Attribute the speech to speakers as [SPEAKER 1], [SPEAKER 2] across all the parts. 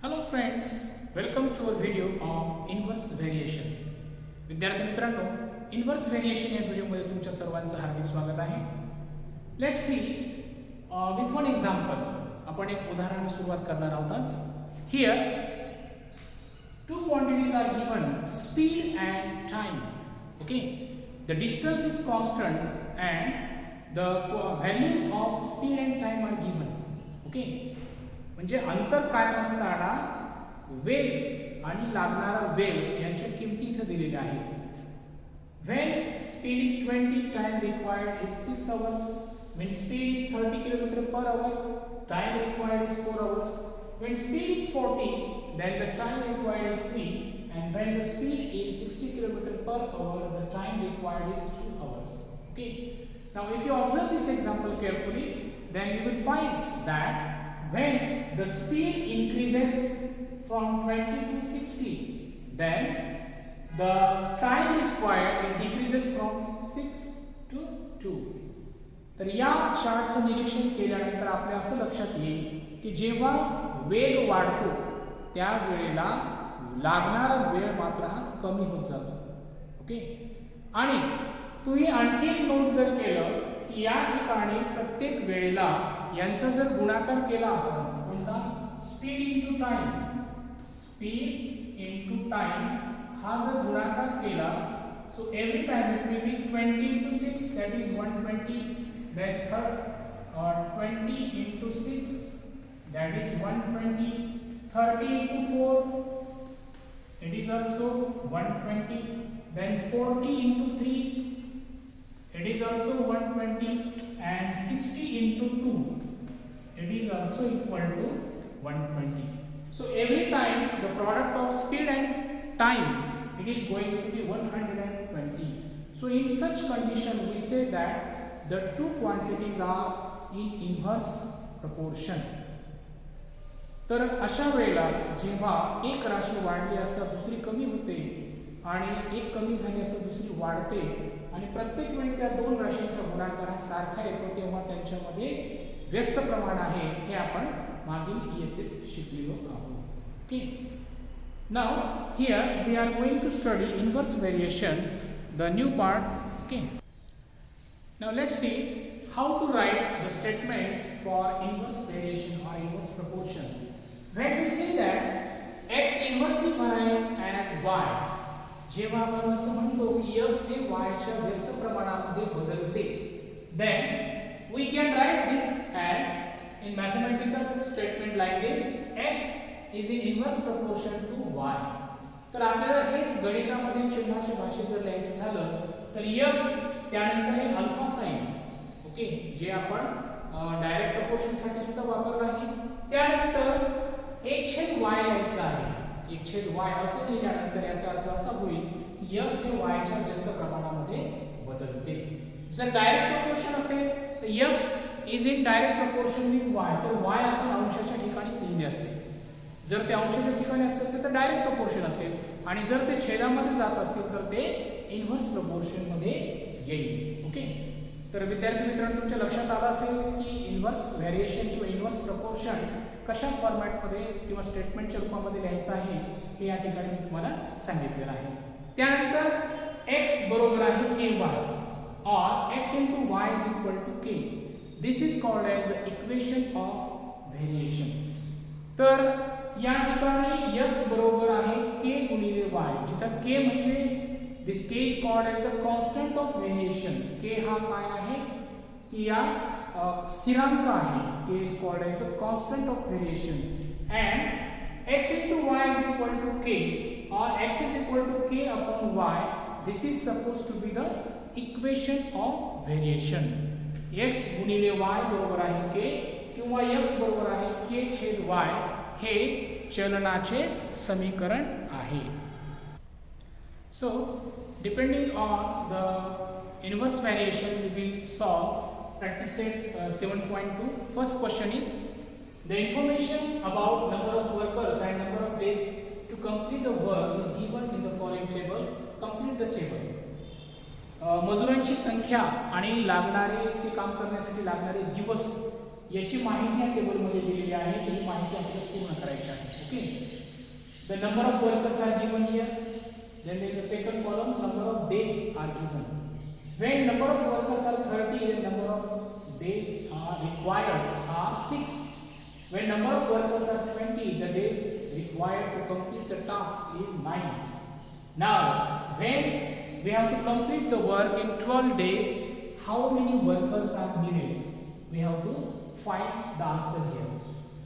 [SPEAKER 1] Hello friends, welcome to our video of inverse variation. विद्यार्थी मित्रांनो, inverse variation या व्हिडिओमध्ये तुमच्या सर्वांचं हार्दिक स्वागत आहे. Let's see with one example. आपण एक उदाहरण सुरुवात करणार आहोत. Here two quantities are given, speed and time. Okay, the distance is constant and the values of speed and time are given. Okay, म्हणजे अंतर कायम असताना वेग आणि लागणारा वेळ यांच्या किमती इथे दिलेल्या आहेत. When speed is 20, time required is 6 hours. When speed is 30 km per hour, time required is 4 hours. When speed is 40, then the time required is 3. And when the speed is 60 km per hour, the time required is 2 hours. Okay. Now, if you observe this example carefully, then you will find that when the speed increases from 20 to 60, then the time required decreases from 6 to 2. तर या चार्टचं निरीक्षण केल्यानंतर आपल्या असं लक्षात येईल की जेव्हा वेग वाढतो त्या वेळेला लागणारा वेळ मात्र हा कमी होत जातो. ओके, आणि तुम्ही आणखी एक नोट जर केलं की या ठिकाणी प्रत्येक वेळेला यांचा जर गुणाकार केला आपण कोणता speed into time, speed into time हा जर गुणाकार केला, so every time it will be 20 into 6, that is 120. Then third 20 into 6, that is 120. 30 into 4, it is also 120. Then 40 into 3, it is also 120. And 60 into 2, it is also equal to 120. So every time the product of speed and time, it is going to be 120. So in such condition we say that the two quantities are in inverse proportion. तर अशा वेळेला जेव्हा एक राशी वाढली असता दुसरी कमी होते आणि एक कमी झाली असता दुसरी वाढते आणि प्रत्येक वेळी त्या दोन राशींचा गुणाकार हा सारखा येतो, तेव्हा त्यांच्यामध्ये व्यस्त प्रमाण आहे हे आपण मागील इयत्तेत शिकलेलो आहोत. Okay, now here we are going to study inverse variation, the new part. Okay, now let's see how to write the statements for inverse variation or inverse proportion. When we say that x inversely varies as y, जेव्हा आपण असं म्हणतो की x हे y च्या व्यस्त प्रमाणामध्ये बदलते, then we can write this as in mathematical statement like this: x is in inverse proportion to y. तर आपल्याला हेच गणितामध्ये चिन्हाच्या भाषेत जर लिहायचं झालं तर x त्यानंतर हे अल्फा साइन, ओके, जे आपण डायरेक्ट प्रपोर्शन साठी सुद्धा वापरलं आहे. त्यानंतर 1/y लिहायचं आहे. 1/y असं लिहिल्यानंतर याचा अर्थ असा होईल की x हे y च्या व्यस्त प्रमाणामध्ये बदलते. जर डायरेक्ट प्रपोर्शन असेल तर x is in direct proportion with y, तर y आपण अंशाच्या ठिकाणी लिहिले असते. जर ते अंशाच्या ठिकाणी असले तर डायरेक्ट प्रपोर्शन असेल, आणि जर ते छेदामध्ये जात असतील तर ते इन्व्हर्स प्रपोर्शन मध्ये येईल. ओके, तर विद्यार्थी मित्रांनो तुमच्या लक्षात आलं असेल की इन्व्हर्स व्हेरिएशन किंवा इन्व्हर्स प्रपोर्शन कशा फॉर्मॅटमध्ये किंवा स्टेटमेंटच्या रूपामध्ये लिहायचं आहे हे या ठिकाणी मी तुम्हाला सांगितलेलं आहे. त्यानंतर x बरोबर आहे ky or x into y is equal to k. This is called as the equation of variation. तर या ठिकाणी x बरोबर आहे k गुणिले y, जिथं k म्हणजे this k is called as the constant of variation. k हा काय आहे की या स्थिरांक आहे. k is called as the constant of variation and x into y is equal to k or x is equal to k upon y. This is supposed to be the equation of variation. x गुणिले y बरोबर आहे k किंवा x बरोबर आहे k छेद y हे चलनाचे समीकरण आहे. So, depending on the inverse variation, we will solve practice set 7.2. First question is: the information about number of workers and number of days to complete the work is given in the following table. Complete the table. मजुरांची संख्या आणि लागणारे ते काम करण्यासाठी लागणारे दिवस याची माहिती या टेबलमध्ये दिलेली आहे. ही माहिती आपल्याला पूर्ण करायची आहे. Okay. The number of workers are given here. Then in the second column, number of days are given. When number of workers are 30, the number of days are required are 6. When number of workers are 20, the days required to complete the task is 9. Now, when we have to complete the work in 12 days, how many workers are needed? We have to find the answer here.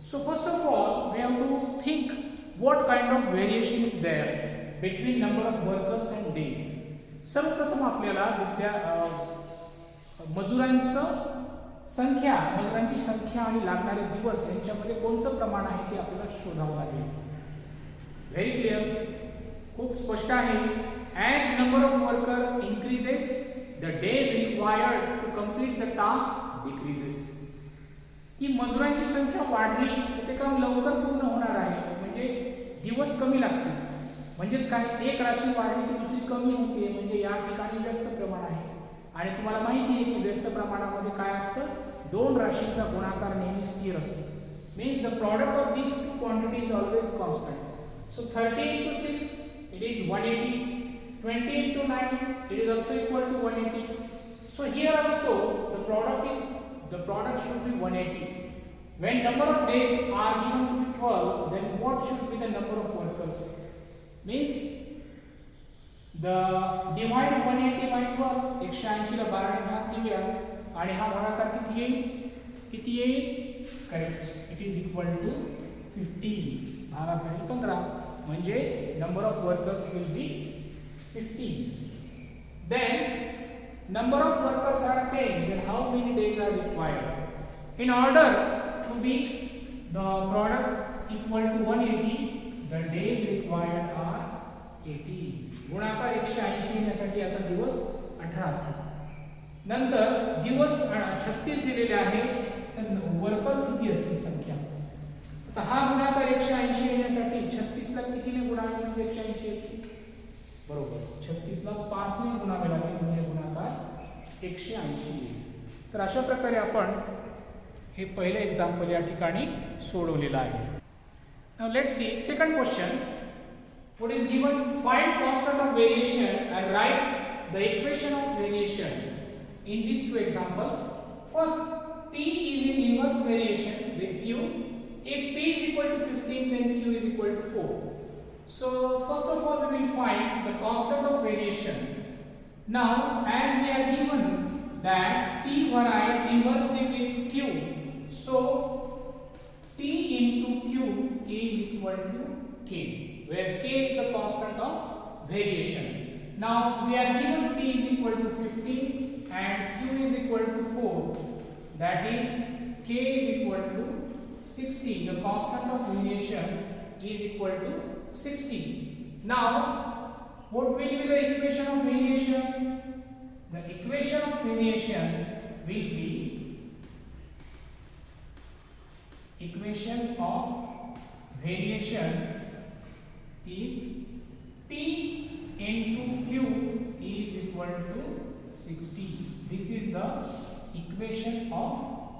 [SPEAKER 1] So first of all, we have to think what kind of variation is there between number of workers and days. सर्वप्रथम आपल्याला मजुरांची संख्या आणि लागणारे दिवस यांच्यामध्ये कोणतं प्रमाण आहे ते आपल्याला शोधावं लागेल. व्हेरी क्लिअर, खूप स्पष्ट आहे. As number of worker increases the days required to complete the task decreases. की मजुरांची संख्या वाढली तर ते काम लवकर पूर्ण होणार आहे, म्हणजे दिवस कमी लागतील. म्हणजेच काय, एक राशी वाढली की दुसरी कमी होते, म्हणजे या ठिकाणी व्यस्त प्रमाण आहे. आणि तुम्हाला माहिती आहे की व्यस्त प्रमाणामध्ये काय असतं, दोन राशींचा गुणाकार नेहमी स्थिर असतो. Means the product of these two quantity is always constant. So 30 into 6 it is 180, 20 into 9 it is also equal to 180. So here also the product should be 180. When number of days are given to be 12, then what should be the number of workers? Means the divide 180 by 12. 180 ला 12 ने भाग देऊया आणि हा भागाकार किती येईल? Correct, it is equal to 15. भागाकार 15 म्हणजे number of workers will be 15. Then number of workers are 10. Then how many days are required? In order to make the product equal to 180, the days required are 80. गुणाकार 180 येण्यासाठी आता दिवस 18 असतात. नंतर दिवस 36 दिलेले आहेत, तर वर्कर्स किती असतील संख्या. आता हा गुणाकार 180 येण्यासाठी 36 ला कितीने गुणावे म्हणजे 180 येईल. बरोबर, 36 ला 5 ने गुणावे लागेल म्हणजे गुणाकार 180 येईल. तर अशा प्रकारे आपण हे पहिले एक्झाम्पल या ठिकाणी सोडवलेलं आहे. Now let's see second question. What is given? Find constant of variation and write the equation of variation in these two examples. First, P is in inverse variation with Q. If P is equal to 15, then Q is equal to 4. So first of all, we will find the constant of variation. Now, as we are given that P varies inversely with Q, so P into Q is equal to K, where K is the constant of variation. Now we are given P is equal to 15 and Q is equal to 4. That is K is equal to 60. The constant of variation is equal to 60. Now what will be the equation of variation? The equation of variation will be equation of variation is P into Q is equal to 60. This is the equation of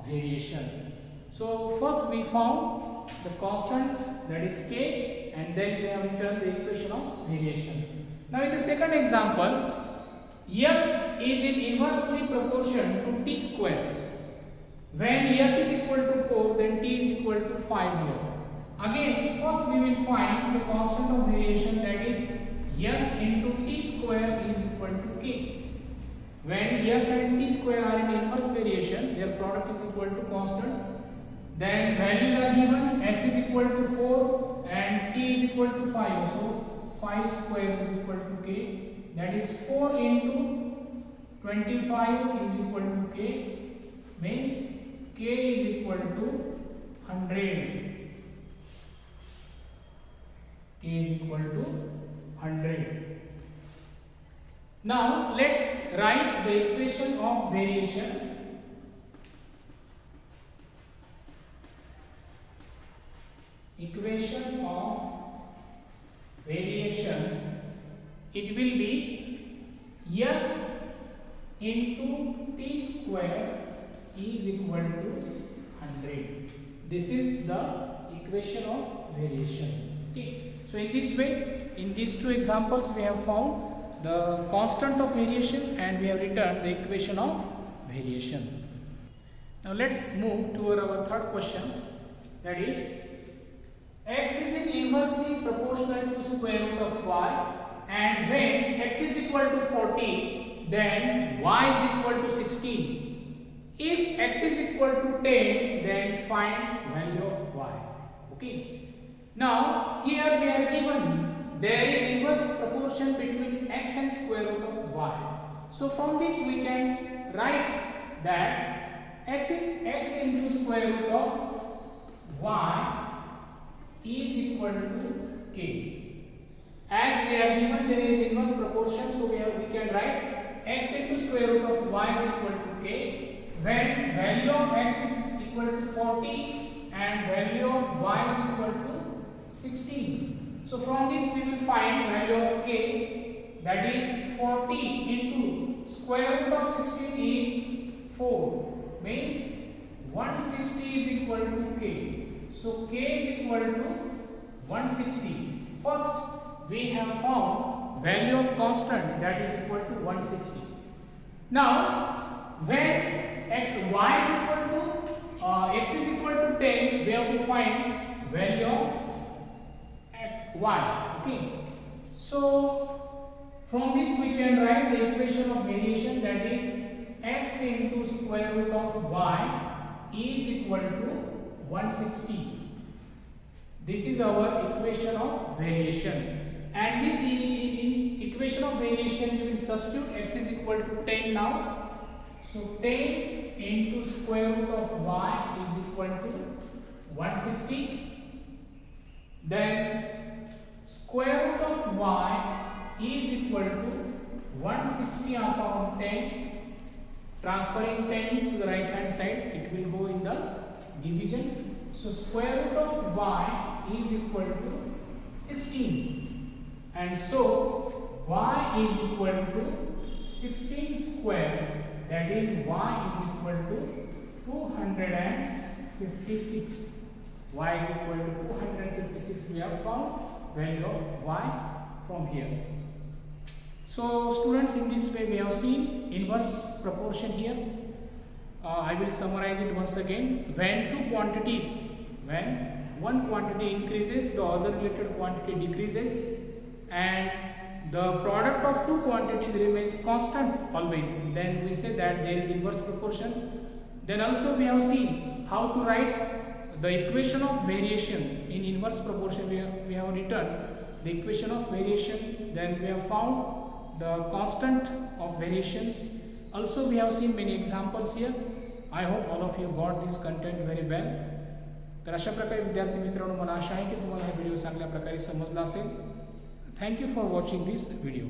[SPEAKER 1] variation. So first we found the constant, that is K, and then we have written the equation of variation. Now in the second example, S is in inversely proportion to T square. When S is equal to 4, then T is equal to 5 here. Again, first we will find the constant of variation, that is S into T square is equal to K. When S and T square are in inverse variation, their product is equal to constant. Then values are given, S is equal to 4 and T is equal to 5. So 5 square is equal to K. That is 4 into 25 is equal to K. Means K is equal to 100. K is equal to 100. Now let's write the equation of variation. Equation of variation, it will be S into T square is equal to 100. This is the equation of variation. Okay, so in this way, in these two examples we have found the constant of variation and we have written the equation of variation. Now let's move to our third question, that is x is inversely proportional to square root of y, and when x is equal to 40 then y is equal to 16. If x is equal to 10 then find value of y. Okay. Now here we are given there is inverse proportion between x and square root of y. So from this we can write that x into square root of y is equal to k. As we are given there is inverse proportion, so we can write x into square root of y is equal to k when value of x is equal to 40 and value of y is equal to 16. So from this we will find value of k, that is 40 into square root of 16 is 4, means 160 is equal to k. So k is equal to 160. First we have found value of constant, that is equal to 160. Now when x is equal to 10, we have to find value of y. Okay. So from this we can write the equation of variation, that is x into square root of y is equal to 160. This is our equation of variation, and this in equation of variation we will substitute x is equal to 10 now. So 10 into square root of y is equal to 160. Then square root of y is equal to 160 upon 10. Transferring 10 to the right hand side, it will go in the division. So square root of y is equal to 16. And so y is equal to 16 square. That is y is equal to 256. Y is equal to 256. We have found value of y from here. So students, in this way we have seen inverse proportion here. I will summarize it once again. When one quantity increases, the other related quantity decreases, and the product of two quantities remains constant always, then we say that there is inverse proportion. Then also we have seen how to write the equation of variation in inverse proportion. We have written the equation of variation, then we have found the constant of variations. Also we have seen many examples here. I hope all of you got this content very well. तर अशा प्रकारे विद्यार्थी मित्रांनो, मला आशा आहे की तुम्हाला हा व्हिडिओ चांगल्या प्रकारे समजला असेल. Thank you for watching this video.